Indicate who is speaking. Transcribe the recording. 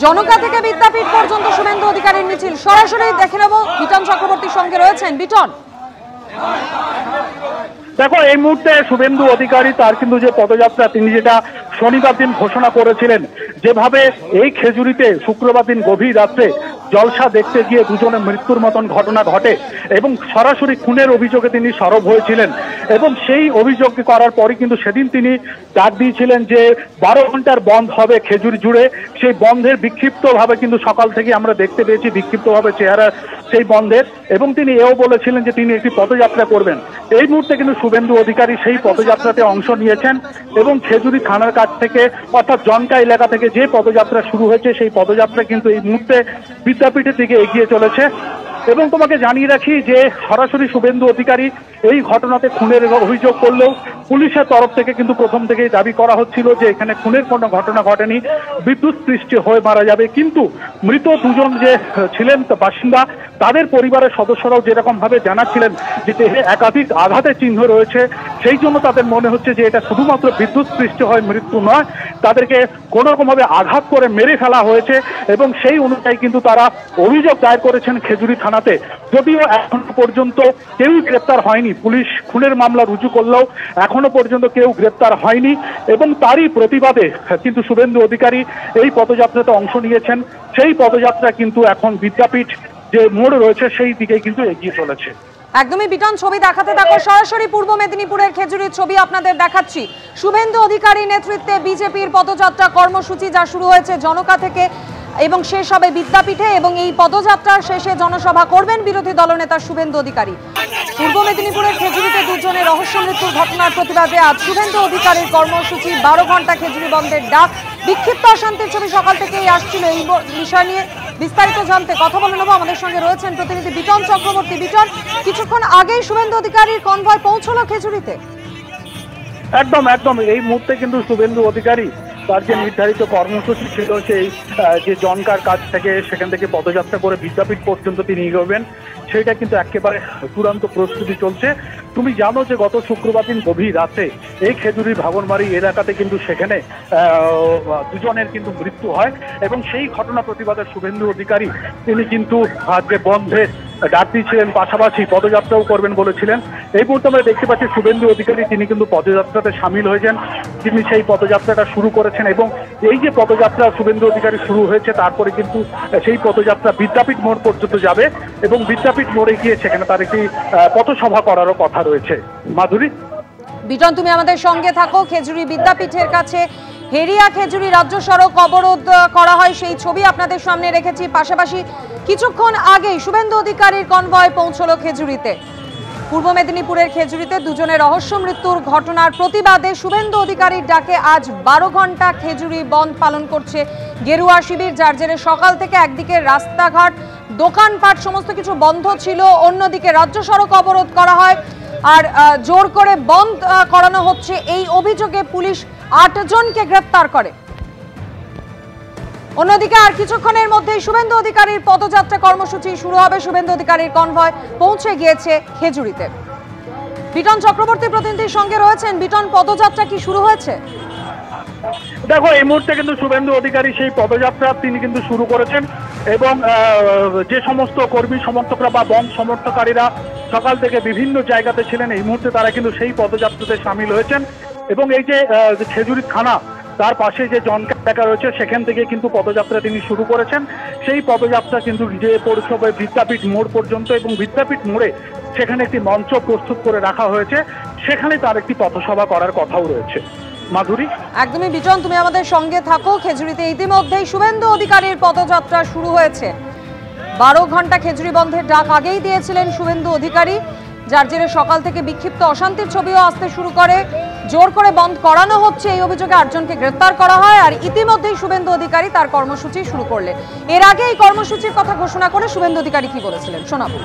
Speaker 1: জনকা থেকে বিদ্যাপীঠ পর্যন্ত শুভেন্দু অধিকারীর মিছিল সরাসরি দেখে নেব। বিটন চক্রবর্তীর সঙ্গে রয়েছেন। বিটন,
Speaker 2: দেখো এই মুহূর্তে শুভেন্দু অধিকারী তার কিন্তু যে পদযাত্রা তিনি যেটা শনিবার দিন ঘোষণা করেছিলেন, যেভাবে এই খেজুরিতে শুক্রবার দিন গভীর রাত্রে জলসা দেখতে গিয়ে দুজনের মৃত্যুর মতন ঘটনা ঘটে এবং সরাসরি খুনের অভিযোগে তিনি সরব হয়েছিলেন এবং সেই অভিযোগ করার পরই কিন্তু সেদিন তিনি ডাক দিয়েছিলেন যে 12 ঘন্টার বন্ধ হবে খেজুরি জুড়ে। সেই বন্ধের বিক্ষিপ্তভাবে কিন্তু সকাল থেকে আমরা দেখতে পেয়েছি বিক্ষিপ্তভাবে চেহারা সেই বন্ধের, এবং তিনি এও বলেছিলেন যে তিনি একটি পদযাত্রা করবেন। এই মুহূর্তে কিন্তু শুভেন্দু অধিকারী সেই পদযাত্রাতে অংশ নিয়েছেন এবং খেজুরি থানার কাছ থেকে অর্থাৎ জনকা এলাকা থেকে যে পদযাত্রা শুরু হয়েছে সেই পদযাত্রা কিন্তু এই মুহূর্তে বিদ্যাপীঠের দিকে এগিয়ে চলেছে। এবং তোমাকে জানিয়ে রাখি যে সরাসরি শুভেন্দু অধিকারী এই ঘটনাতে খুনের অভিযোগ করলেও পুলিশের তরফ থেকে কিন্তু প্রথম থেকেই দাবি করা হচ্ছিল যে এখানে খুনের কোনো ঘটনা ঘটেনি, বিদ্যুৎ স্পৃষ্ট হয়ে মারা যাবে। কিন্তু মৃত দুজন যে ছিলেন বাসিন্দা তাদের পরিবারের সদস্যরাও যেরকম ভাবে জানাচ্ছিলেন যে দেহে একাধিক আঘাতের চিহ্ন রয়েছে, সেই জন্য তাদের মনে হচ্ছে যে এটা শুধুমাত্র বিদ্যুৎ স্পৃষ্ট হয় মৃত্যু নয়, তাদেরকে কোনো রকমভাবে আঘাত করে মেরে ফেলা হয়েছে এবং সেই অনুযায়ী কিন্তু তারা অভিযোগ দায়ের করেছেন খেজুরি থানাতে। যদিও এখন পর্যন্ত কেউ গ্রেপ্তার হয়নি, পুলিশ খুনের মামলা রুজু করলেও এখনো পর্যন্ত কেউ গ্রেপ্তার হয়নি এবং তারই প্রতিবাদে কিন্তু শুভেন্দু অধিকারী এই পদযাত্রাতে অংশ নিয়েছেন। সেই পদযাত্রা কিন্তু এখন বিদ্যাপীঠ যে মোড় রয়েছে সেই দিকে কিন্তু এগিয়ে চলেছে।
Speaker 1: একদমই বিটন, ছবি দেখাতে থাকো। সরাসরি পূর্ব মেদিনীপুরের খেজুরির ছবি আপনাদের দেখাচ্ছি। শুভেন্দু অধিকারী নেতৃত্বে বিজেপির পদযাত্রা কর্মসূচি যা শুরু হয়েছে জনকা থেকে এবং শেষ হবে বিদ্যাপীঠে, এবং এই পদযাত্রার শেষে জনসভা করবেন বিরোধী দলনেতা শুভেন্দু অধিকারী। পূর্ব মেদিনীপুরের খেজুরিতে দুজনের রহস্য মৃত্যুর ঘটনার প্রতিবাদে আজ শুভেন্দু অধিকারীর কর্মসূচি, 12 ঘন্টা খেজুরি বন্ধের ডাক। বিক্ষিপ্ত অশান্তির ছবি সকাল থেকেই আসছিল। এই বিষয় নিয়ে বিস্তারিত জানতে কথা বলে নেব। আমাদের সঙ্গে রয়েছেন প্রতিনিধি বিটন চক্রবর্তী। বিটন, কিছুক্ষণ আগেই শুভেন্দু অধিকারীর কনভয় পৌঁছলো খেজুরিতে।
Speaker 2: একদম একদম এই মুহূর্তে কিন্তু শুভেন্দু অধিকারী তার যে নির্ধারিত কর্মসূচি ছিল সেই যে জনকার কাছ থেকে সেখান থেকে পদযাত্রা করে বিদ্যাপীঠ পর্যন্ত তিনি এগোবেন, সেটা কিন্তু একেবারে চূড়ান্ত প্রস্তুতি চলছে। তুমি জানো যে গত শুক্রবার দিন গভীর রাতে এই খেজুরির ভাগনবাড়ি এলাকাতে কিন্তু সেখানে দুজনের কিন্তু মৃত্যু হয় এবং সেই ঘটনা প্রতিবাদে শুভেন্দু অধিকারী তিনি কিন্তু আজকে বন্ধের ডাক দিয়েছিলেন, পাশাপাশি পদযাত্রাও করবেন বলেছিলেন। এই মুহূর্তে আমরা দেখতে পাচ্ছি শুভেন্দু অধিকারী তিনি কিন্তু পদযাত্রাতে সামিল হয়েছেন, তিনি সেই পদযাত্রাটা শুরু করেছেন এবং এই যে পদযাত্রা শুভেন্দু অধিকারী শুরু হয়েছে তারপরে কিন্তু সেই পদযাত্রা বিদ্যাপীঠ মোড় পর্যন্ত যাবে এবং বিদ্যাপীঠ মোড়ে গিয়ে সেখানে তার একটি পথসভা করারও কথা রয়েছে। মাধুরী,
Speaker 1: বিটন তুমি আমাদের সঙ্গে থাকো। খেজুরি বিদ্যাপীঠের কাছে হেরিয়া খেজুরি রাজ্য সড়ক অবরোধ করা হয়, সেই ছবি আপনাদের সামনে রেখেছি। পাশাপাশি কিছুক্ষণ আগেই শুভেন্দু অধিকারীর কনভয় পৌঁছলো খেজুরিতে। পূর্ব মেদিনীপুরের খেজুরিতে দুজনের রহস্য মৃত্যুর ঘটনার প্রতিবাদে শুভেন্দু অধিকারীর ডাকে আজ 12 ঘন্টা খেজুরি বন্ধ পালন করছে গেরুয়া শিবির, যার জেরে সকাল থেকে একদিকে রাস্তাঘাট দোকানপাট সমস্ত কিছু বন্ধ ছিল, অন্যদিকে রাজ্য সড়ক অবরোধ করা হয় আর জোর করে বন্ধ করানো হচ্ছে। এই অভিযোগে পুলিশ 8 জনকে গ্রেপ্তার করে। অন্যদিকে আর কিছুক্ষণের মধ্যেই শুভেন্দু অধিকারীর পদযাত্রা কর্মসূচি শুরু হবে। শুভেন্দু অধিকারীর কনভয় পৌঁছে গিয়েছে খেজুরিতে। বিটন চক্রবর্তী প্রতিনিধির সঙ্গে রয়েছেন। বিটন, পদযাত্রা কি শুরু হয়েছে?
Speaker 2: দেখো এই মুহূর্তে কিন্তু শুভেন্দু অধিকারী সেই পদযাত্রা তিনি কিন্তু শুরু করেছেন এবং যে সমস্ত কর্মী সমর্থকরা বা বন্ধ সমর্থকারীরা সকাল থেকে বিভিন্ন জায়গাতে ছিলেন এই মুহূর্তে তারা কিন্তু সেই পদযাত্রাতে সামিল হয়েছেন এবং এই যে খেজুরি থানা তার পাশে যে জনকা এলাকা রয়েছে সেখান থেকে কিন্তু পদযাত্রা তিনি শুরু করেছেন। সেই পদযাত্রা কিন্তু যে পৌরসভায় বিদ্যাপীঠ মোড় পর্যন্ত এবং বিদ্যাপীঠ মোড়ে সেখানে একটি মঞ্চ প্রস্তুত করে রাখা হয়েছে, সেখানে তার একটি পথসভা করার কথাও রয়েছে। মাধুরী,
Speaker 1: একদমই বিটন তুমি আমাদের সঙ্গে থাকো। খেজুরিতে ইতিমধ্যেই শুভেন্দু অধিকারীর পদযাত্রা শুরু হয়েছে। 12 ঘন্টা খেজুরি বন্ধের ডাক আগেই দিয়েছিলেন শুভেন্দু অধিকারী, যার জেরে সকাল থেকে বিক্ষিপ্ত অশান্তির ছবিও আসতে শুরু করে। জোর করে বন্ধ করানো হচ্ছে এই অভিযোগে 8 জনকে গ্রেফতার করা হয় আর ইতিমধ্যেই শুভেন্দু অধিকারী তার কর্মসূচি শুরু করলেন। এর আগে এই কর্মসূচির কথা ঘোষণা করে শুভেন্দু অধিকারী কি বলেছিলেন শোনাবো।